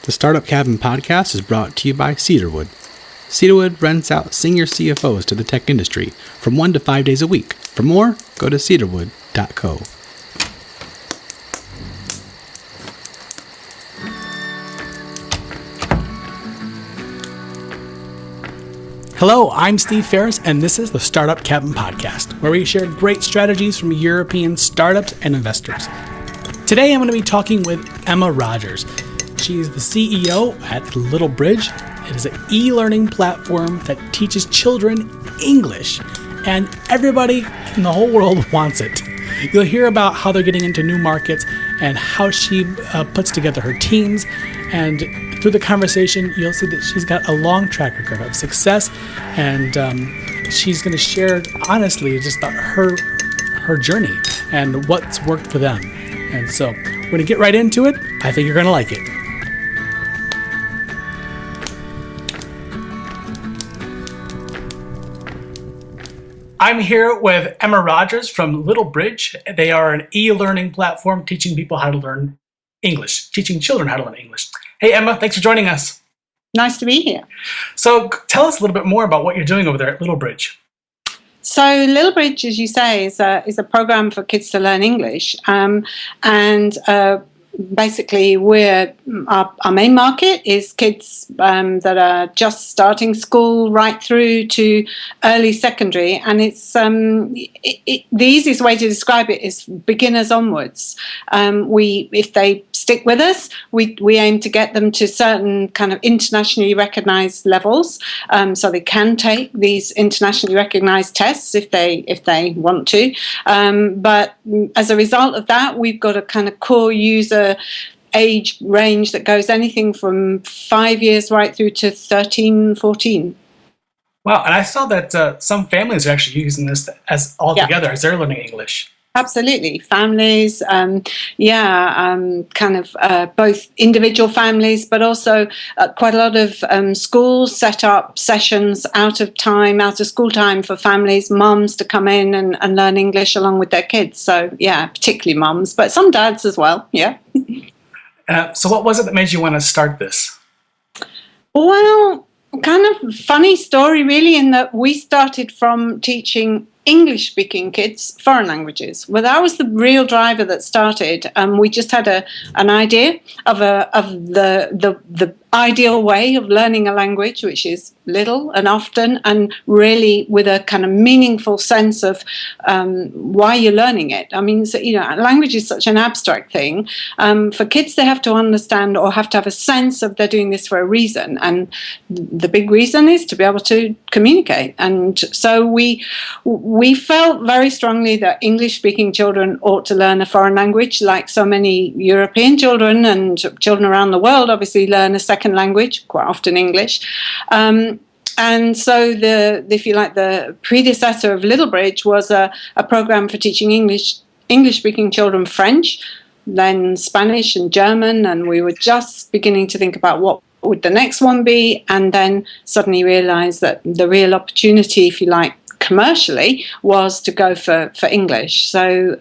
The Startup Cabin podcast is brought to you by Cedarwood. Cedarwood rents out senior CFOs to the tech industry from 1 to 5 days a week. For more, go to cedarwood.co. Hello, I'm Steve Ferris, and this is the Startup Cabin podcast, where we share great strategies from European startups and investors. Today, I'm going to be talking with Emma Rogers. She's the CEO at Little Bridge. It is an e-learning platform that teaches children English, and everybody in the whole world wants it. You'll hear about how they're getting into new markets and how she puts together her teams. And through the conversation, you'll see that she's got a long track record of success, and she's going to share honestly just about her journey and what's worked for them. And so we're going to get right into it. I think you're going to like it. I'm here with Emma Rogers from Little Bridge. They are an e-learning platform teaching people how to learn English, teaching children how to learn English. Hey, Emma, thanks for joining us. Nice to be here. So tell us a little bit more about what you're doing over there at Little Bridge. So Little Bridge, as you say, is a program for kids to learn English. Basically, our main market is kids that are just starting school right through to early secondary, and it's the easiest way to describe it is beginners onwards. If they stick with us, we aim to get them to certain kind of internationally recognized levels, so they can take these internationally recognized tests if they want to. But as a result of that, we've got a kind of core user age range that goes anything from 5 years right through to 13, 14. Wow, and I saw that some families are actually using this as all together as they're learning English. Absolutely. Families, both individual families, but also quite a lot of schools set up sessions out of school time for families, mums to come in and learn English along with their kids. So, yeah, particularly mums, but some dads as well, yeah. So what was it that made you want to start this? Well, kind of funny story, really, in that we started from teaching English-speaking kids foreign languages. Well, that was the real driver that started. We just had an idea of the ideal way of learning a language, which is little and often, and really with a kind of meaningful sense of why you're learning it. I mean, language is such an abstract thing. For kids, they have to understand or have to have a sense of they're doing this for a reason, and the big reason is to be able to communicate. And so we felt very strongly that English-speaking children ought to learn a foreign language, like so many European children and children around the world obviously learn a second language, quite often English. And so the predecessor of Little Bridge was a program for teaching English-speaking children French, then Spanish and German, and we were just beginning to think about what would the next one be, and then suddenly realized that the real opportunity, if you like, commercially, was to go for English. So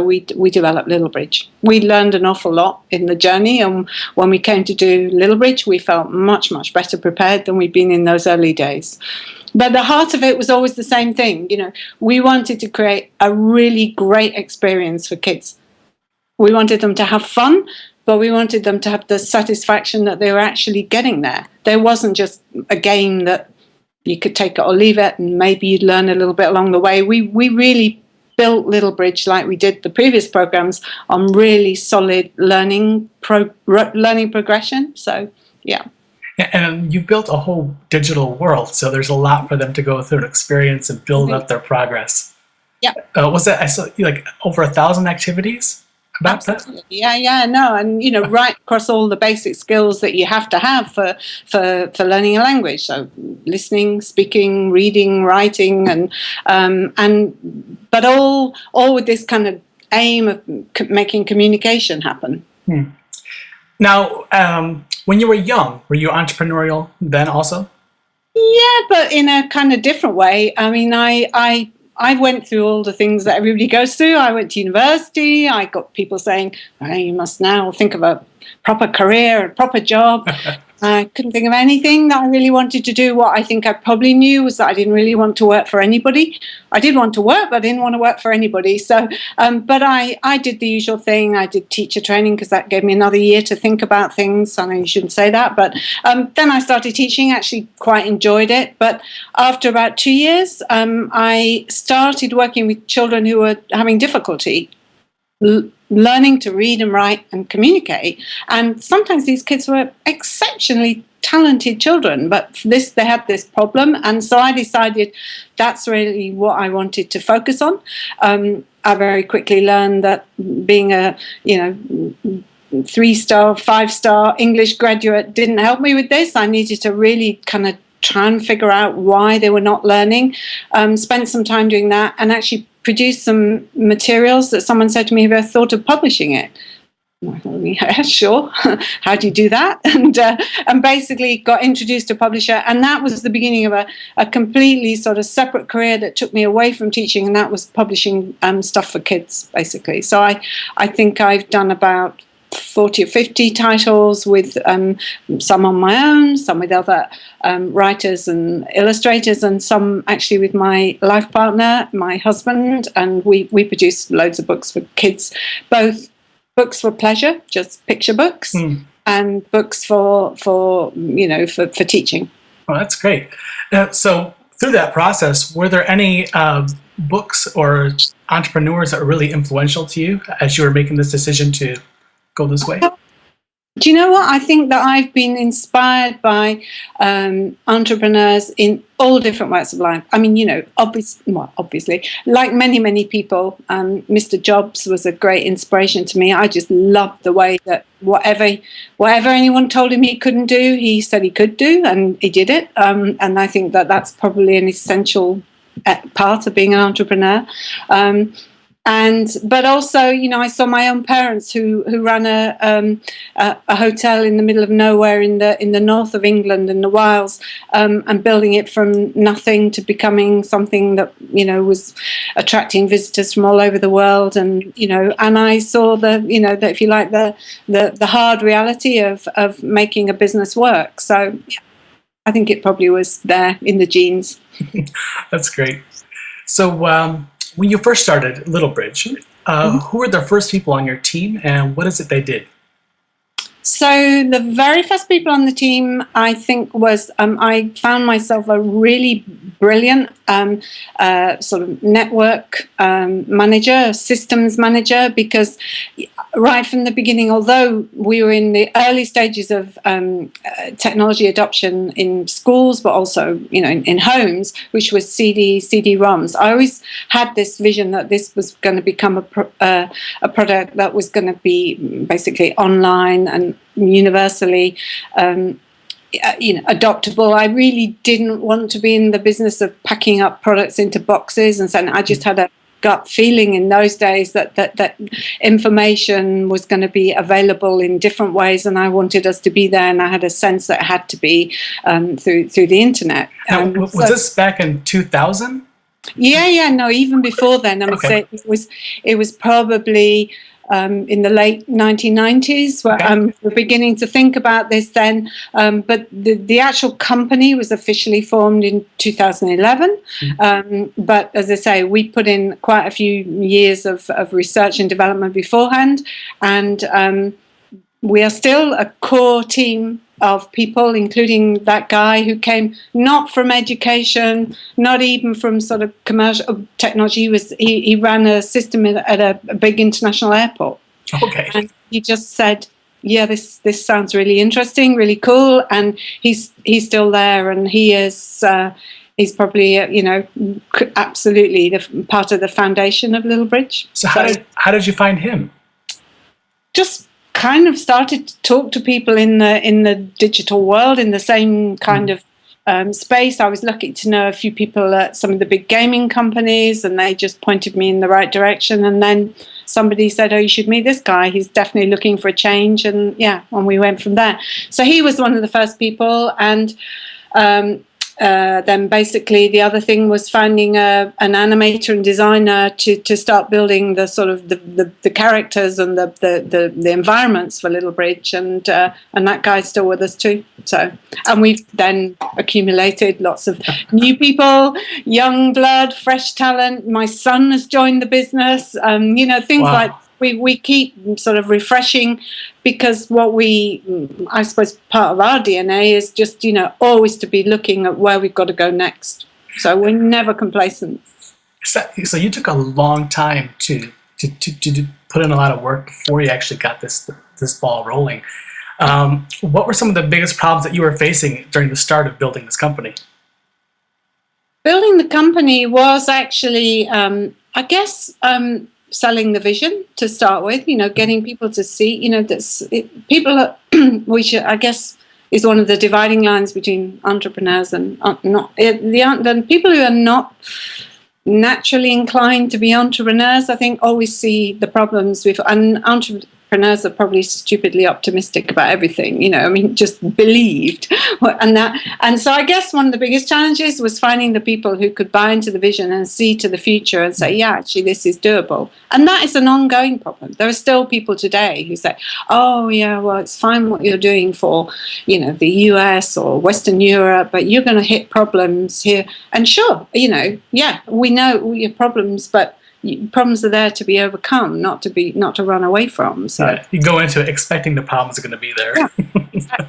we developed Little Bridge. We learned an awful lot in the journey, and when we came to do Little Bridge, we felt much, much better prepared than we'd been in those early days. But the heart of it was always the same thing. We wanted to create a really great experience for kids. We wanted them to have fun, but we wanted them to have the satisfaction that they were actually getting there. There wasn't just a game that you could take it or leave it, and maybe you'd learn a little bit along the way. We really built Little Bridge, like we did the previous programs, on really solid learning progression. So, yeah. And you've built a whole digital world, so there's a lot for them to go through and experience and build up their progress. Yeah. Was that, I saw like over 1,000 activities? Absolutely. And right across all the basic skills that you have to have for learning a language. So listening, speaking, reading, writing, but all with this kind of aim of making communication happen. Now, when you were young, were you entrepreneurial then also? Yeah, but in a kind of different way. I mean, I I went through all the things that everybody goes through. I went to university. I got people saying, oh, you must now think of a proper career, a proper job. I couldn't think of anything that I really wanted to do. What I think I probably knew was that I didn't really want to work for anybody. I did want to work, but I didn't want to work for anybody. So, but I did the usual thing. I did teacher training because that gave me another year to think about things. I know you shouldn't say that, but then I started teaching. Actually, quite enjoyed it. But after about 2 years, I started working with children who were having difficulty learning to read and write and communicate. And sometimes these kids were exceptionally talented children, but they had this problem. And so I decided that's really what I wanted to focus on. I very quickly learned that being a 3-star, 5-star English graduate didn't help me with this. I needed to really kind of try and figure out why they were not learning. Spent some time doing that and actually produced some materials that someone said to me, have you ever thought of publishing it? I thought, yeah, sure. How do you do that? And basically got introduced to a publisher. And that was the beginning of a completely sort of separate career that took me away from teaching. And that was publishing stuff for kids, basically. So I think I've done about 40 or 50 titles with some on my own, some with other writers and illustrators, and some actually with my life partner, my husband, and we produce loads of books for kids, both books for pleasure, just picture books, and books for teaching. Well, that's great. So through that process, were there any books or entrepreneurs that were really influential to you as you were making this decision to go this way? Do you know what? I think that I've been inspired by entrepreneurs in all different walks of life. I mean, obviously, like many people, Mr. Jobs was a great inspiration to me. I just loved the way that whatever anyone told him he couldn't do, he said he could do, and he did it. And I think that that's probably an essential part of being an entrepreneur. But also, I saw my own parents who ran a hotel in the middle of nowhere in the north of England in the wilds, and building it from nothing to becoming something that was attracting visitors from all over the world, and I saw that if you like the hard reality of making a business work. So yeah, I think it probably was there in the genes. That's great. So when you first started Littlebridge, who were the first people on your team, and what is it they did? So the very first people on the team, I think, was I found myself a really brilliant sort of network manager, systems manager, because right from the beginning, although we were in the early stages of technology adoption in schools, but also in homes, which was CD-ROMs, I always had this vision that this was going to become a product that was going to be basically online and universally adoptable. I really didn't want to be in the business of packing up products into boxes and saying. I just had a gut feeling in those days that information was going to be available in different ways, and I wanted us to be there, and I had a sense that it had to be through the internet. Was this back in 2000? Yeah, no, even before then. I would say it was probably in the late 1990s, where we're beginning to think about this then. But the actual company was officially formed in 2011. But as I say, we put in quite a few years of research and development beforehand. And we are still a core team of people, including that guy who came not from education, not even from sort of commercial technology. He ran a system at a big international airport. Okay. And he just said, yeah, this sounds really interesting, really cool. And he's still there, and he is he's probably absolutely the part of the foundation of Littlebridge. So how did you find him? Just kind of started to talk to people in the digital world in the same kind of space. I was lucky to know a few people at some of the big gaming companies, and they just pointed me in the right direction. And then somebody said, oh, you should meet this guy. He's definitely looking for a change. And yeah, and we went from there. So he was one of the first people. And then basically the other thing was finding an animator and designer to start building the sort of the characters and the environments for Little Bridge, and that guy's still with us too. So, and we've then accumulated lots of new people, young blood, fresh talent. My son has joined the business. Things Wow. like. We keep sort of refreshing, because I suppose part of our DNA is just, always to be looking at where we've got to go next. So we're never complacent. So you took a long time to put in a lot of work before you actually got this ball rolling. What were some of the biggest problems that you were facing during the start of building this company? Building the company was actually, selling the vision to start with, getting people to see, which I guess is one of the dividing lines between entrepreneurs and the people who are not naturally inclined to be entrepreneurs, I think, always see the problems with, and entrepreneurs are probably stupidly optimistic about everything, just believed. And so I guess one of the biggest challenges was finding the people who could buy into the vision and see to the future and say, yeah, actually, this is doable. And that is an ongoing problem. There are still people today who say, oh, yeah, well, it's fine what you're doing for, the US or Western Europe, but you're going to hit problems here. And sure, yeah, we know your problems, but problems are there to be overcome, not to run away from. So yeah, you go into it expecting the problems are going to be there. Yeah.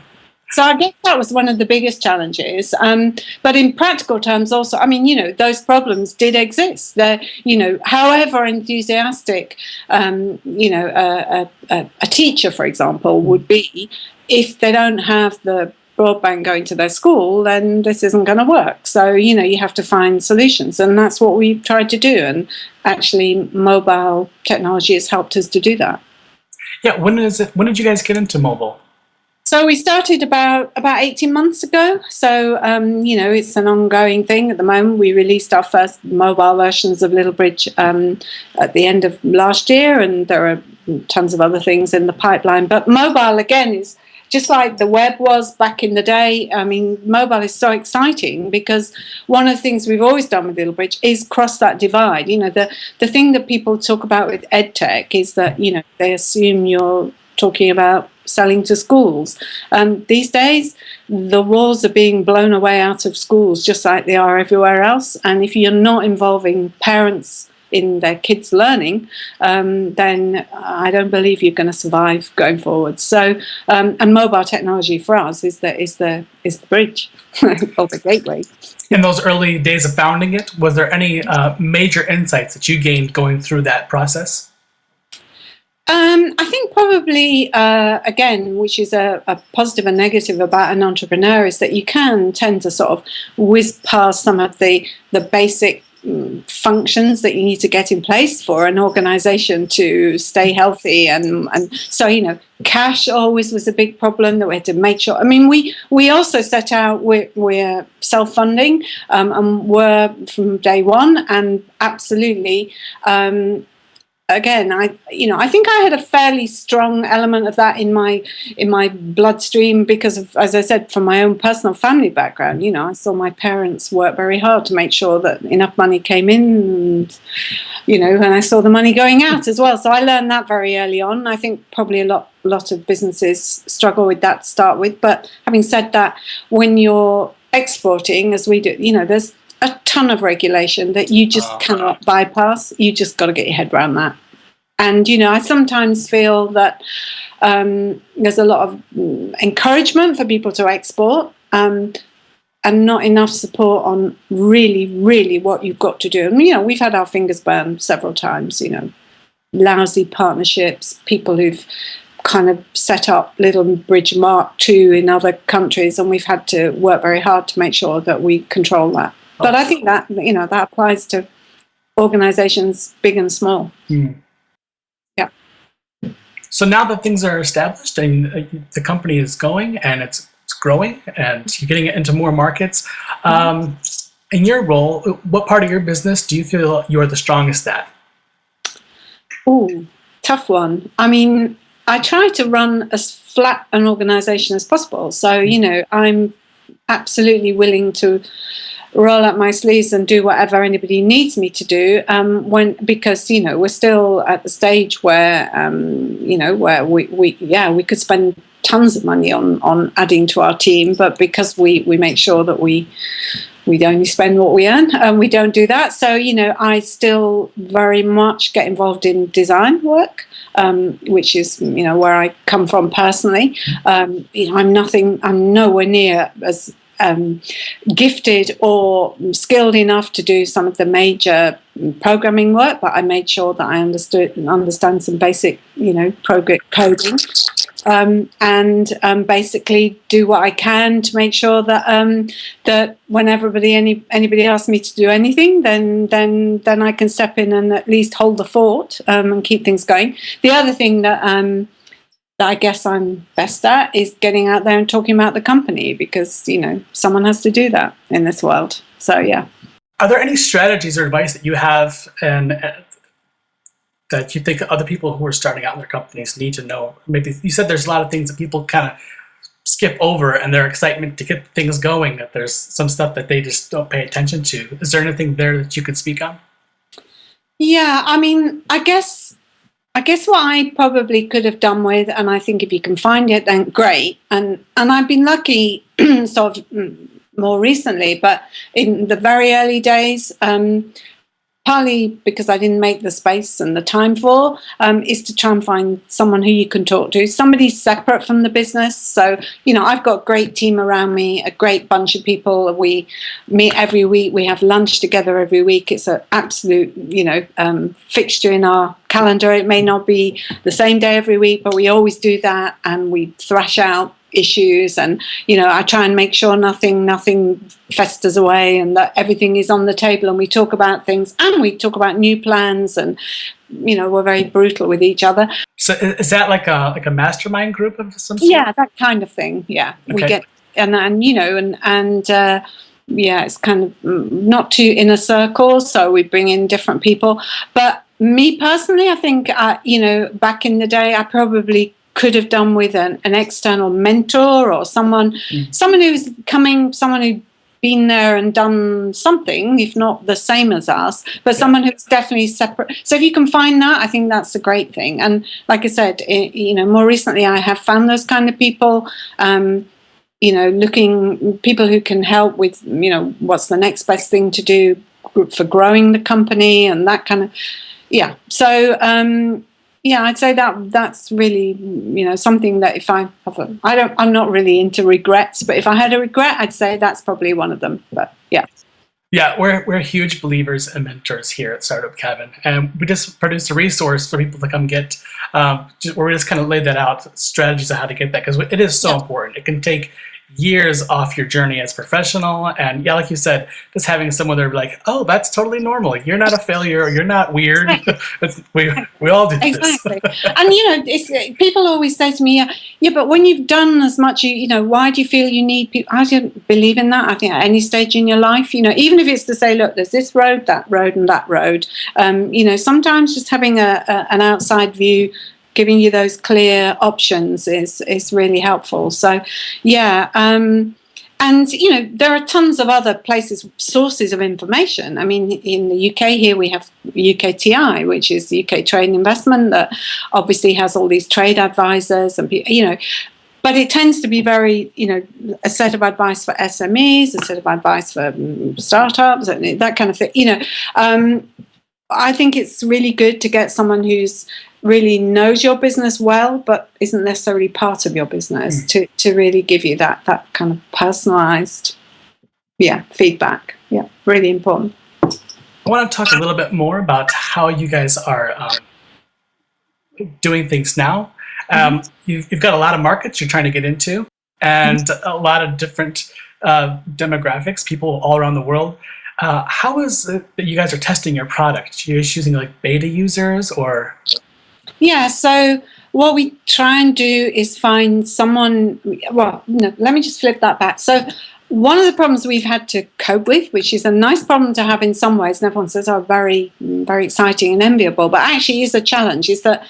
So I guess that was one of the biggest challenges. But in practical terms, also, those problems did exist. They're, however enthusiastic, a teacher, for example, would be, if they don't have the broadband going to their school, then this isn't going to work. So, you have to find solutions. And that's what we've tried to do. And actually, mobile technology has helped us to do that. Yeah. When did you guys get into mobile? So we started about 18 months ago. So, it's an ongoing thing at the moment. We released our first mobile versions of Little Bridge at the end of last year, and there are tons of other things in the pipeline. But mobile, again, is just like the web was back in the day. I mean, mobile is so exciting because one of the things we've always done with Little Bridge is cross that divide. The thing that people talk about with EdTech is that, they assume you're talking about selling to schools. These days, the walls are being blown away out of schools just like they are everywhere else. And if you're not involving parents in their kids' learning, then I don't believe you're going to survive going forward. So, and mobile technology for us is the bridge or the gateway. In those early days of founding it, was there any major insights that you gained going through that process? I think probably, again, which is a positive and negative about an entrepreneur, is that you can tend to sort of whiz past some of the basic functions that you need to get in place for an organization to stay healthy. And so, cash always was a big problem that we had to make sure. I mean, we also set out, we're self-funding and were from day one, and absolutely, again, I think I had a fairly strong element of that in my bloodstream because of, as I said, from my own personal family background. I saw my parents work very hard to make sure that enough money came in, and I saw the money going out as well. So I learned that very early on. I think probably a lot of businesses struggle with that to start with. But having said that, when you're exporting, as we do, there's a ton of regulation that you just cannot bypass. You just got to get your head around that. And, I sometimes feel that there's a lot of encouragement for people to export and not enough support on really, really what you've got to do. And, we've had our fingers burned several times, lousy partnerships, people who've kind of set up Little Bridge Mark II in other countries, and we've had to work very hard to make sure that we control that. But I think that, that applies to organizations big and small. Yeah. So now that things are established and the company is going and it's growing and you're getting it into more markets, in your role, what part of your business do you feel you're the strongest at? Ooh, tough one. I mean, I try to run as flat an organization as possible. So, I'm absolutely willing to roll up my sleeves and do whatever anybody needs me to do, because we're still at the stage where where we could spend tons of money on adding to our team, but because we make sure that we only spend what we earn, and we don't do that. So I still very much get involved in design work, which is where I come from personally. I'm nowhere near as gifted or skilled enough to do some of the major programming work, but I made sure that I understand some basic coding, and basically do what I can to make sure that that when anybody asks me to do anything, then I can step in and at least hold the fort, and keep things going. The other thing that I guess I'm best at is getting out there and talking about the company, because someone has to do that in this world. So yeah. Are there any strategies or advice that you have and that you think other people who are starting out in their companies need to know? Maybe you said there's a lot of things that people kind of skip over in their excitement to get things going, that there's some stuff that they just don't pay attention to. Is there anything there that you could speak on? Yeah, I mean, I guess what I probably could have done with, and I think if you can find it, then great. And I've been lucky sort of more recently, but in the very early days, partly because I didn't make the space and the time for, is to try and find someone who you can talk to, somebody separate from the business. So, I've got a great team around me, a great bunch of people. We meet every week. We have lunch together every week. It's an absolute, fixture in our calendar. It may not be the same day every week, but we always do that, and we thrash out issues, and I try and make sure nothing festers away, and that everything is on the table, and we talk about things, and we talk about new plans, and we're very brutal with each other. So is that like a mastermind group of some sort? Yeah, that kind of thing. Yeah. Okay. We get yeah, it's kind of not too in a circle, so we bring in different people. But me personally, I think back in the day, I probably could have done with an external mentor, or someone who's been there and done something, if not the same as us, but someone who's definitely separate. So if you can find that, I think that's a great thing. And like I said, more recently, I have found those kind of people. Looking people who can help with what's the next best thing to do for growing the company, and that kind of So I'd say that's really something that if I have I'm not really into regrets, but if I had a regret, I'd say that's probably one of them. But we're huge believers and mentors here at Startup Cabin, and we just produced a resource for people to come get, where we just kind of laid that out, strategies of how to get that, because it is so important. It can take years off your journey as a professional, and like you said, just having someone there be like, oh, that's totally normal, you're not a failure, or you're not weird. we all do exactly. And people always say to me, yeah, but when you've done as much, why do you feel you need people? I don't believe in that. I think at any stage in your life, even if it's to say, look, there's this road, that road, and that road, sometimes just having an outside view, giving you those clear options is really helpful. So, and there are tons of other sources of information. I mean, in the UK here we have UKTI, which is UK Trade and Investment, that obviously has all these trade advisors and but it tends to be very, a set of advice for SMEs, a set of advice for startups, and that kind of thing. I think it's really good to get someone who's really knows your business well, but isn't necessarily part of your business, to really give you that kind of personalized feedback. Yeah, really important. I want to talk a little bit more about how you guys are doing things now. You've got a lot of markets you're trying to get into, and a lot of different demographics, people all around the world. How is it that you guys are testing your product? You're just using like beta users, or? Yeah, so what we try and do is find someone, let me just flip that back. So one of the problems we've had to cope with, which is a nice problem to have in some ways, and everyone says, oh, very, very exciting and enviable, but actually is a challenge, is that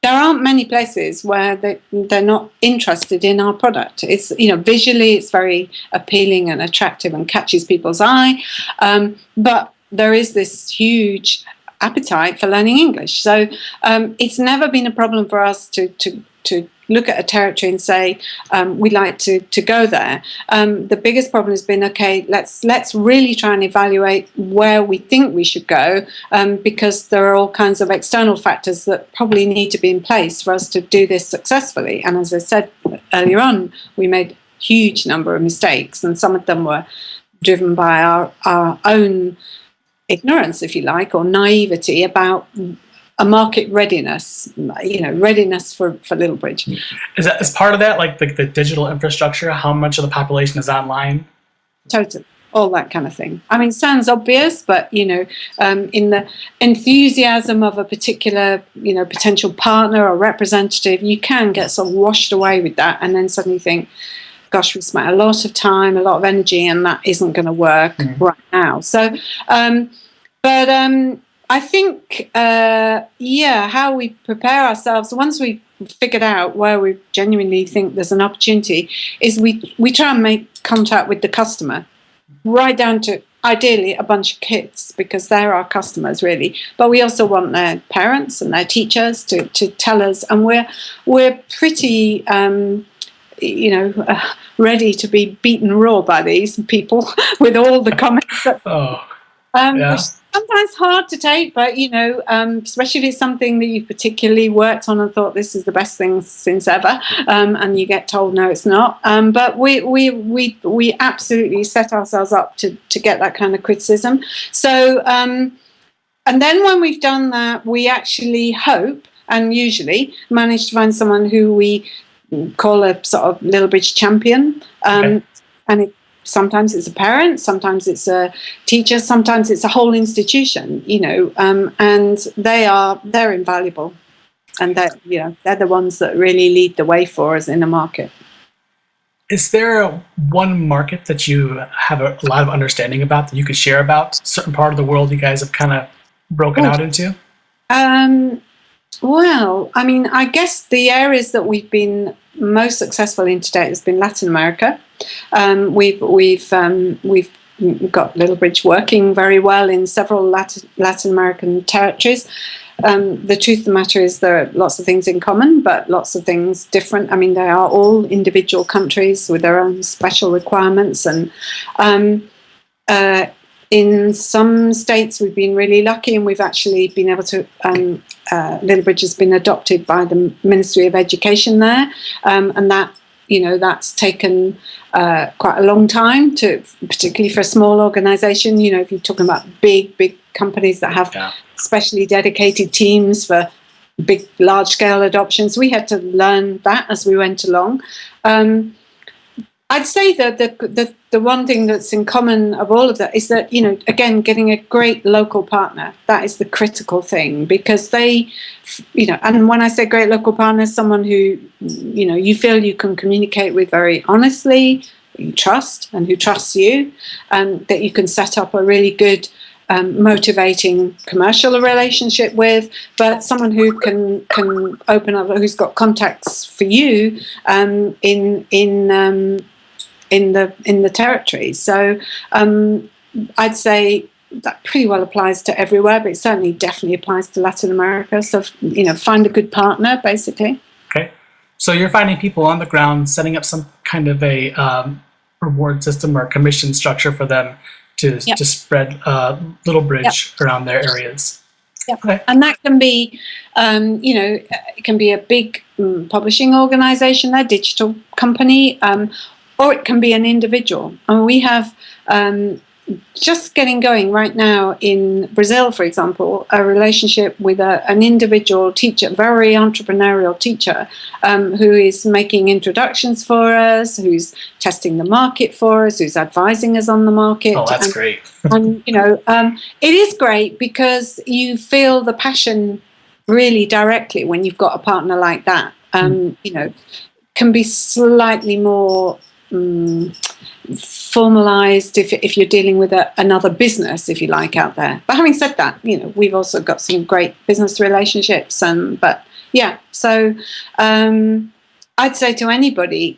there aren't many places where they're not interested in our product. It's, visually it's very appealing and attractive and catches people's eye, but there is this huge appetite for learning English. So it's never been a problem for us to look at a territory and say we'd like to go there. The biggest problem has been, okay, let's really try and evaluate where we think we should go, because there are all kinds of external factors that probably need to be in place for us to do this successfully. And as I said earlier on, we made a huge number of mistakes, and some of them were driven by our own ignorance, if you like, or naivety about a market readiness, readiness for Littlebridge. Is part of that like the digital infrastructure? How much of the population is online? Totally, all that kind of thing. I mean, sounds obvious, but in the enthusiasm of a particular potential partner or representative, you can get sort of washed away with that, and then suddenly think, gosh, we spent a lot of time, a lot of energy, and that isn't going to work right now. So, I think, how we prepare ourselves, once we've figured out where we genuinely think there's an opportunity, is we try and make contact with the customer, right down to, ideally, a bunch of kids, because they're our customers, really. But we also want their parents and their teachers to tell us, and we're pretty ready to be beaten raw by these people with all the comments that, which is sometimes hard to take, but especially if it's something that you've particularly worked on and thought this is the best thing since ever, and you get told no, it's not. But we absolutely set ourselves up to get that kind of criticism. So and then when we've done that, we actually hope and usually manage to find someone who we call a sort of Littlebridge champion, and sometimes it's a parent, sometimes it's a teacher, sometimes it's a whole institution, and they're invaluable, and they're the ones that really lead the way for us in the market. Is there one market that you have a lot of understanding about that you could share about? A certain part of the world you guys have kind of broken out into? Well, I mean, I guess the areas that we've been most successful in to date has been Latin America. We've got Littlebridge working very well in several Latin American territories. The truth of the matter is there are lots of things in common, but lots of things different. I mean, they are all individual countries with their own special requirements, and in some states we've been really lucky, and we've actually been able to Littlebridge has been adopted by the Ministry of Education there, and that's taken quite a long time, particularly for a small organisation. If you're talking about big companies that have specially dedicated teams for large-scale adoptions, we had to learn that as we went along. I'd say that the one thing that's in common of all of that is that, again, getting a great local partner, that is the critical thing, because they, and when I say great local partner, someone who, you feel you can communicate with very honestly, you trust, and who trusts you, and that you can set up a really good, motivating commercial relationship with, but someone who can open up, who's got contacts for you in the territory. So I'd say that pretty well applies to everywhere, but it certainly definitely applies to Latin America. So find a good partner, basically. Okay, so you're finding people on the ground, setting up some kind of a reward system or commission structure for them to spread Littlebridge around their areas. Yeah, okay. And that can be, it can be a big publishing organisation, a digital company, or it can be an individual. And we have just getting going right now in Brazil, for example, a relationship with an individual teacher, very entrepreneurial teacher, who is making introductions for us, who's testing the market for us, who's advising us on the market. Oh, that's great. And it is great because you feel the passion really directly when you've got a partner like that. Can be slightly more formalized if you're dealing with another business, if you like, out there. But having said that, we've also got some great business relationships, but Yeah. So I'd say to anybody,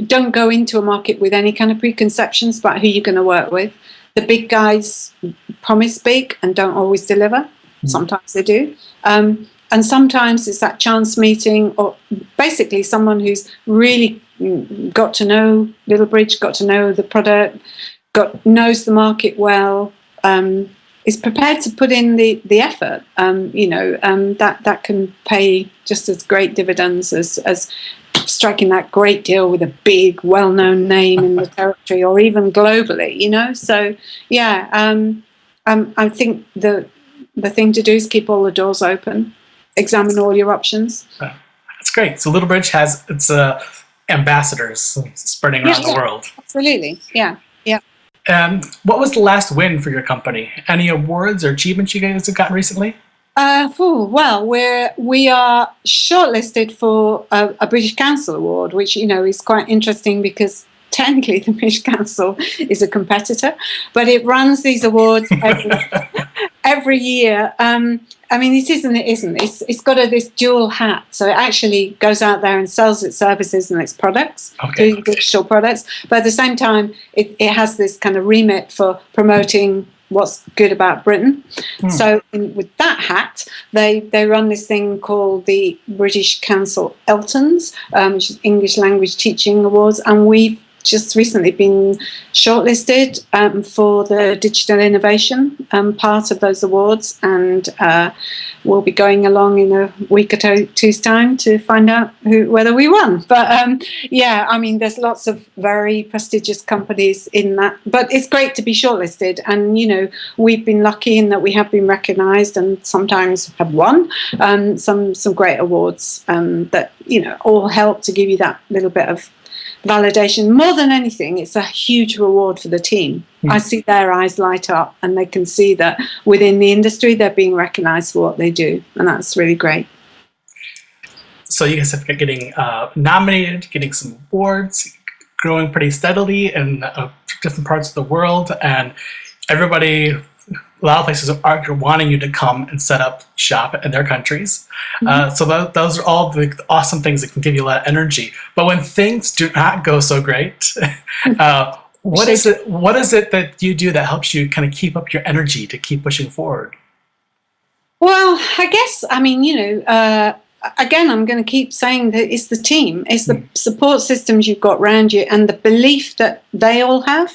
don't go into a market with any kind of preconceptions about who you're going to work with. The big guys promise big and don't always deliver. Sometimes they do. And sometimes it's that chance meeting, or basically someone who's really got to know Littlebridge, got to know the product, knows the market well, is prepared to put in the effort. That can pay just as great dividends as striking that great deal with a big, well-known name in the territory or even globally. So yeah, I think the thing to do is keep all the doors open, examine all your options. That's great. So Littlebridge has its ambassadors spreading around the world. Absolutely, yeah. What was the last win for your company? Any awards or achievements you guys have gotten recently? Well, we are shortlisted for a British Council award, which is quite interesting because technically the British Council is a competitor, but it runs these awards every year. It isn't. It's got this dual hat, so it actually goes out there and sells its services and its products, digital products, but at the same time, it has this kind of remit for promoting what's good about Britain. So with that hat, they run this thing called the British Council Eltons, which is English Language Teaching Awards, and we've just recently been shortlisted for the digital innovation part of those awards, and we'll be going along in a week or two's time to find out whether we won. But there's lots of very prestigious companies in that, but it's great to be shortlisted, and we've been lucky in that we have been recognised and sometimes have won some great awards that all help to give you that little bit of validation. More than anything, it's a huge reward for the team. I see their eyes light up and they can see that within the industry they're being recognised for what they do, and that's really great. So you guys have been getting nominated, getting some awards, growing pretty steadily in different parts of the world, and a lot of places are wanting you to come and set up shop in their countries. So those are all the awesome things that can give you a lot of energy. But when things do not go so great, what is it that you do that helps you kind of keep up your energy to keep pushing forward? Well, I guess, again, I'm going to keep saying that it's the team, it's the support systems you've got around you, and the belief that they all have,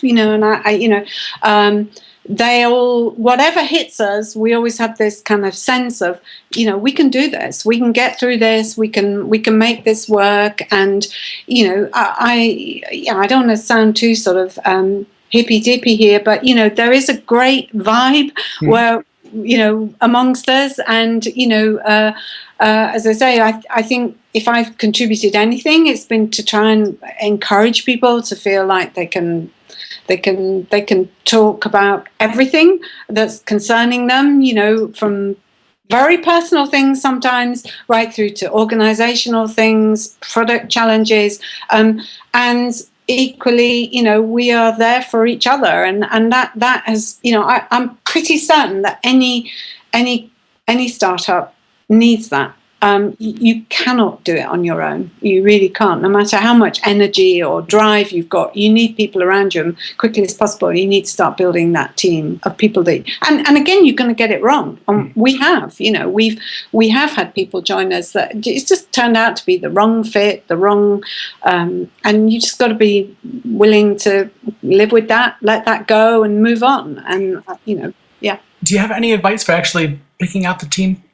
and they all, whatever hits us, we always have this kind of sense of, we can do this, we can get through this, we can make this work. And I don't want to sound too sort of hippy dippy here, but there is a great vibe where amongst us, and as I say, I think if I've contributed anything, it's been to try and encourage people to feel like they can talk about everything that's concerning them, from very personal things sometimes right through to organizational things, product challenges, and equally, we are there for each other, and that has, I'm pretty certain that any startup needs that. You cannot do it on your own. You really can't. No matter how much energy or drive you've got, you need people around you, and quickly as possible, you need to start building that team of people that. And again, you're going to get it wrong. We have, we have had people join us that it's just turned out to be the wrong fit, the wrong, and you just got to be willing to live with that, let that go, and move on. And yeah. Do you have any advice for actually picking out the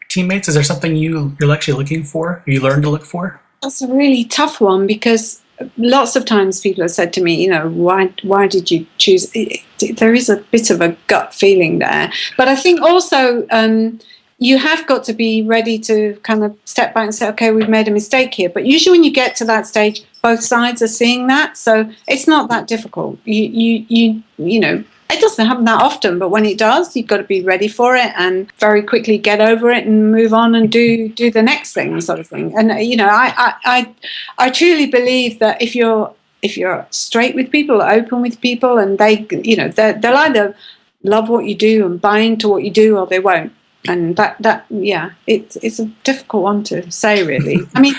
teammates? Is there something you're actually looking for, or you learn to look for? That's a really tough one, because lots of times people have said to me, why did you choose? There is a bit of a gut feeling there. But I think also you have got to be ready to kind of step back and say, okay, we've made a mistake here. But usually when you get to that stage, both sides are seeing that. So it's not that difficult. It doesn't happen that often, but when it does, you've got to be ready for it and very quickly get over it and move on and do the next thing, sort of thing. And I truly believe that if you're straight with people, open with people, and they'll either love what you do and buy into what you do, or they won't. And it's a difficult one to say, really. I mean,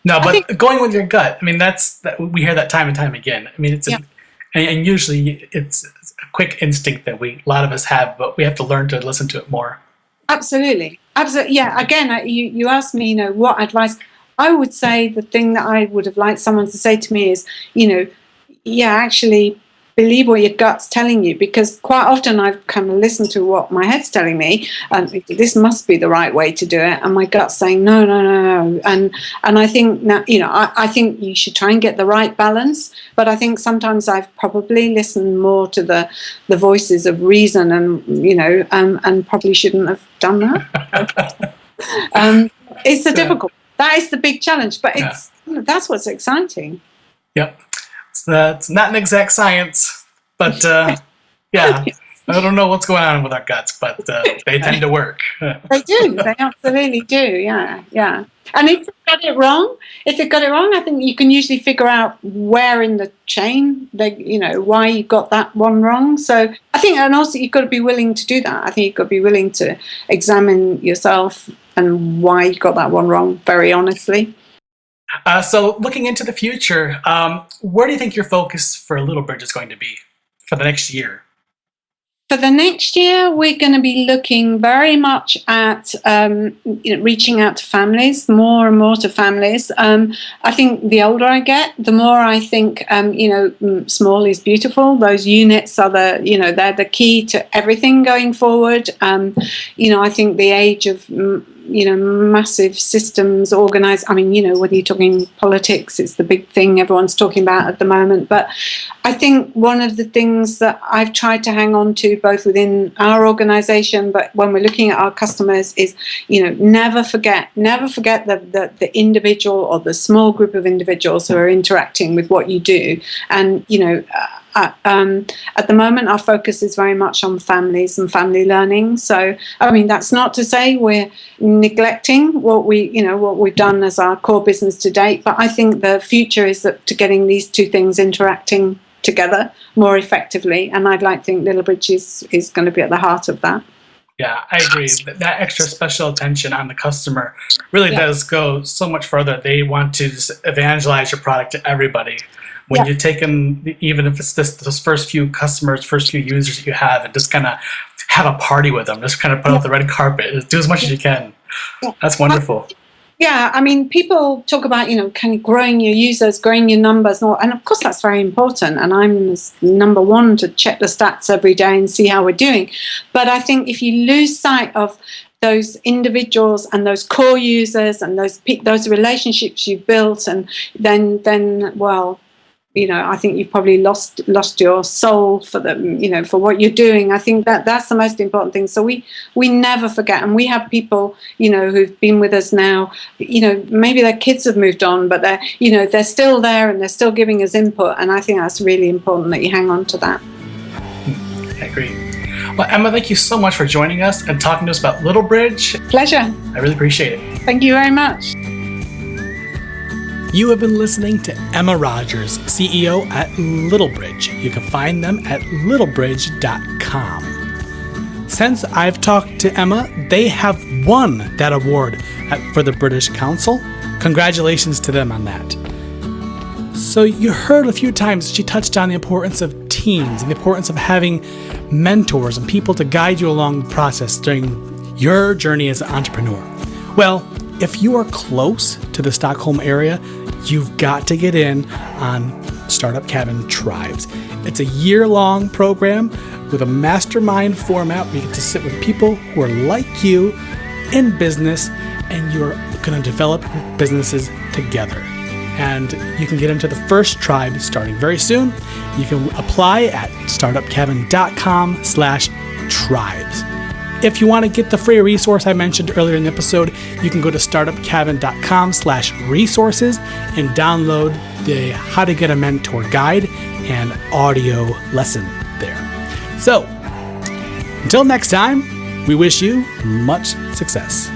no, but going with your gut, I mean, we hear that time and time again. I mean, and usually it's a quick instinct that a lot of us have, but we have to learn to listen to it more. Absolutely. Yeah. Again, you asked me, what advice I would say. The thing that I would have liked someone to say to me is, actually believe what your gut's telling you, because quite often I've kind of listened to what my head's telling me, and this must be the right way to do it, and my gut's saying no, and I think now, I think you should try and get the right balance, but I think sometimes I've probably listened more to the voices of reason, and and probably shouldn't have done that. It's difficult. That is the big challenge, but that's what's exciting. Yep. It's not an exact science, but I don't know what's going on with our guts, but they tend to work. They do. They absolutely do. Yeah. And if they got it wrong, I think you can usually figure out where in the chain why you got that one wrong. So I think, and also you've got to be willing to do that. I think you've got to be willing to examine yourself and why you got that one wrong very honestly. So looking into the future, where do you think your focus for Little Bridge is going to be for the next year? For the next year, we're going to be looking very much at reaching out to families, more and more to families. I think the older I get, the more I think, small is beautiful. Those units are they're the key to everything going forward. I think the age of massive systems organized. I mean, whether you're talking politics, it's the big thing everyone's talking about at the moment. But I think one of the things that I've tried to hang on to, both within our organization, but when we're looking at our customers, is, never forget the individual or the small group of individuals who are interacting with what you do. And, at the moment, our focus is very much on families and family learning. So, I mean, that's not to say we're neglecting what we've done as our core business to date. But I think the future is to getting these two things interacting together more effectively. And I'd like to think Little Bridge is going to be at the heart of that. Yeah, I agree. That extra special attention on the customer really does go so much further. They want to just evangelize your product to everybody. When you take them, even if it's those first few customers, first few users that you have, and just kind of have a party with them, just kind of put out the red carpet, just do as much as you can. Yeah. That's wonderful. Yeah, I mean, people talk about, kind of growing your users, growing your numbers, and of course that's very important. And I'm number one to check the stats every day and see how we're doing. But I think if you lose sight of those individuals and those core users and those relationships you've built, and then well, I think you've probably lost your soul for them, for what you're doing. I think that's the most important thing. So we never forget, and we have people, who've been with us now, maybe their kids have moved on, but they're still there and they're still giving us input. And I think that's really important that you hang on to that. I agree. Well, Emma, thank you so much for joining us and talking to us about Little Bridge. Pleasure. I really appreciate it. Thank you very much. You have been listening to Emma Rogers, CEO at Little Bridge. You can find them at littlebridge.com. Since I've talked to Emma, they have won that award for the British Council. Congratulations to them on that. So you heard a few times she touched on the importance of teams and the importance of having mentors and people to guide you along the process during your journey as an entrepreneur. Well, if you are close to the Stockholm area, you've got to get in on Startup Cabin Tribes. It's a year-long program with a mastermind format where you get to sit with people who are like you in business, and you're going to develop your businesses together. And you can get into the first tribe starting very soon. You can apply at startupcabin.com/tribes. If you want to get the free resource I mentioned earlier in the episode, you can go to startupcabin.com/resources and download the How to Get a Mentor guide and audio lesson there. So, until next time, we wish you much success.